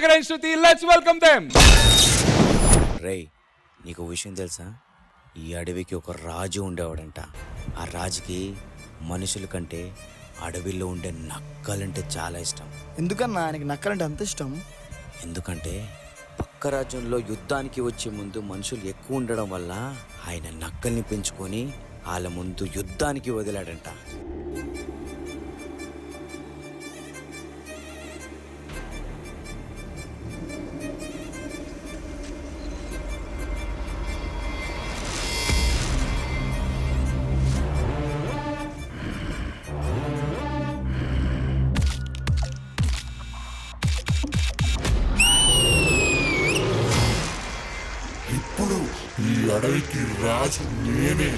Sagar and Shruti. Let's welcome them. రేయ్, నీకు విషయం తెలుసా? ఈ అడవికి ఒక రాజు ఉండేవాడంట. ఆ రాజుకి మనుషుల కంటే అడవిలో ఉండే నక్కలంటే చాలా ఇష్టం. ఎందుకన్నా ఆయనకి నక్కలంటే అంత ఇష్టం? ఎందుకంటే పక్క రాజ్యంలో యుద్ధానికి వచ్చే ముందు మనుషులు ఎక్కువ ఉండడం వల్ల ఆయన నక్కల్ని పెంచుకొని వాళ్ళ ముందు యుద్ధానికి వదిలాడంట. ఇప్పుడు ఈ అడవికి రాజు నేనే.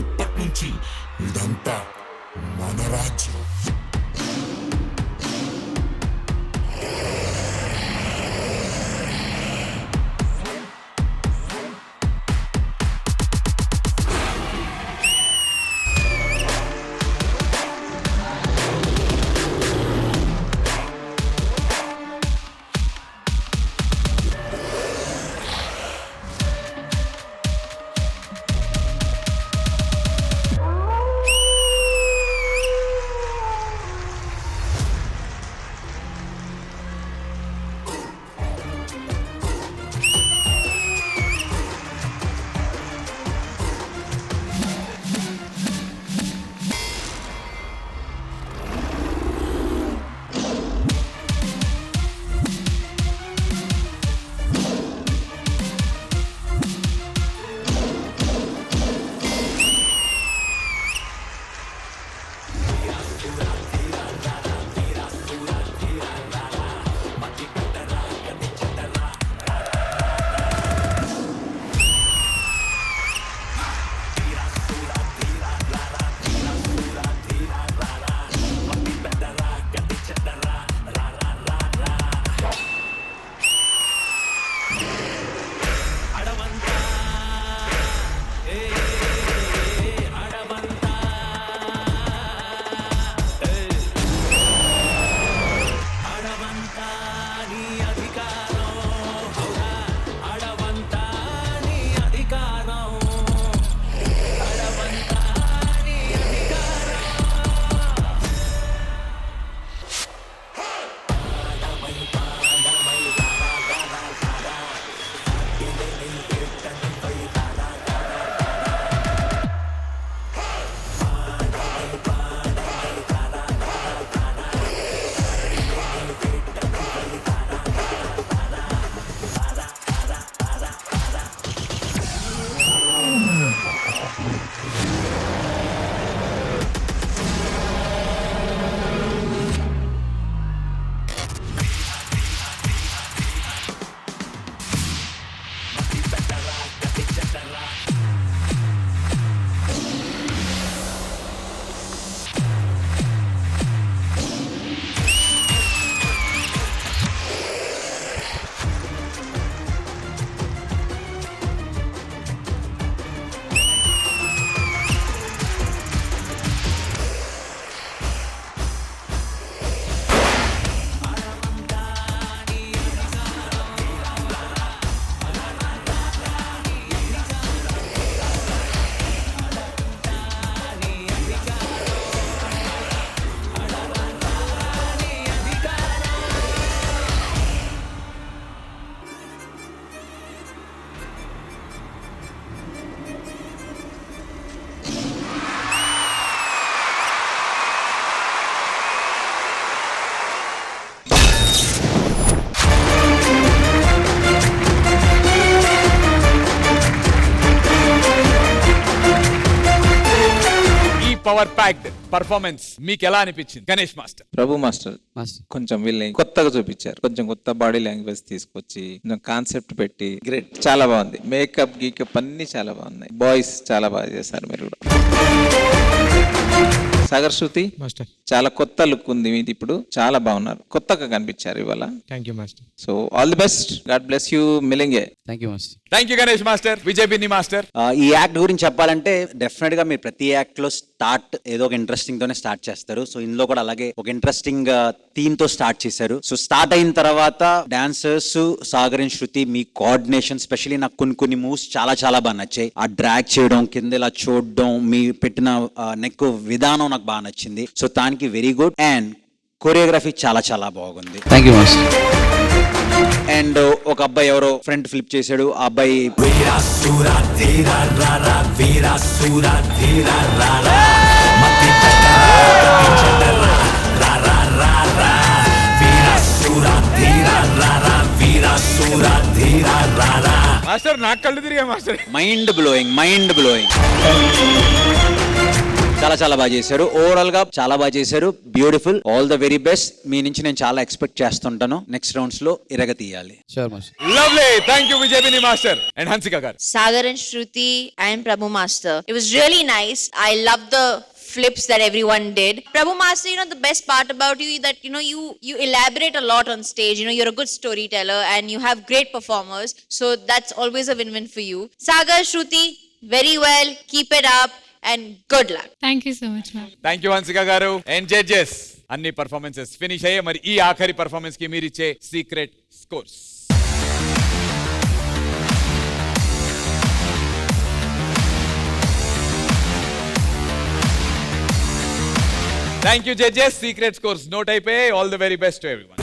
ఇప్పటి నుంచి ఇదంతా మన రాజ్యం. పవర్ ప్యాక్డ్ పర్ఫార్మెన్స్ మీకు ఎలా అనిపించింది గణేష్ మాస్టర్? ప్రభు మాస్టర్ కొంచెం వీళ్ళని కొత్తగా చూపించారు, కొంచెం కొత్త బాడీ లాంగ్వేజ్ తీసుకొచ్చి కొంచెం కాన్సెప్ట్ పెట్టి గ్రేట్, చాలా బాగుంది. మేకప్ గీకప్ అన్ని చాలా బాగున్నాయి. బాయ్స్ చాలా బాగా చేశారు మీరు కూడా. సాగర్ శృతి మాస్టర్ చాలా కొత్త లుక్ ఉంది మీది ఇప్పుడు, చాలా బాగున్నారు, కొత్తగా కనిపించారు ఇవాళ. Thank you master. So all the best, god bless you మిలింగే. Thank you master. Thank you Ganesh master. Vijay Binni master. ఈ యాక్ట్ గురించి చెప్పాలంటే డెఫినెట్ గా మీరు ప్రతి యాక్ట్ లో స్టార్ట్ ఏదో ఒక ఇంట్రెస్టింగ్ తోనే స్టార్ట్ చేస్తారు. సో ఇందులో కూడా అలాగే ఒక ఇంట్రెస్టింగ్ థీమ్ తో స్టార్ట్ చేశారు. సో స్టార్ట్ అయిన తర్వాత dancers Sagar and Shruti me coordination, specially నాకు కొన్ని మూవ్స్ చాలా చాలా బాగా నచ్చాయి. ఆ డ్రాగ్ చేయడం, కింద ఇలా చూడడం, మీ పెట్టిన నెక్ విధానం నాకు బాగా నచ్చింది. సో దానికి వెరీ గుడ్. అండ్ కొరియోగ్రఫీ చాలా చాలా బాగుంది. Thank you master. అండ్ ఒక అబ్బాయి ఎవరో ఫ్రంట్ ఫ్లిప్ చేశాడు, ఆ అబ్బాయి మాస్టర్ నాకు కళ్ళు తిరిగా మాస్టర్. మైండ్ బ్లోయింగ్ చాలా చాలా బాగా చేశారు. ఓవరాల్ గా చాలా బాగా చేశారు. Beautiful. All the very best. మీ నుంచి నేను చాలా ఎక్స్పెక్ట్ చేస్తుంటాను. నెక్స్ట్ రౌండ్స్ లో ఇరగ తీయాలి. Sure master. Lovely. Thank you Vijay Binni master. And Hansika గారు. Sagar and Shruti and Prabhu Master. It was really nice. I loved the flips that everyone did. Prabhu Master, the best part about you is that, you elaborate a lot on stage. You're a good storyteller and you have great performers. So that's always a win-win for you. Sagar, Shruti, very well. Keep it up and good luck. Thank you so much ma'am. Thank you Hansika garu. And judges, అన్ని performances finish అయ్యాయి. మరి ఈ ఆఖరి performance కి మీరిచ్చే secret scores. Thank you judges. Secret scores note అయిపోయాయి. All the very best to everyone.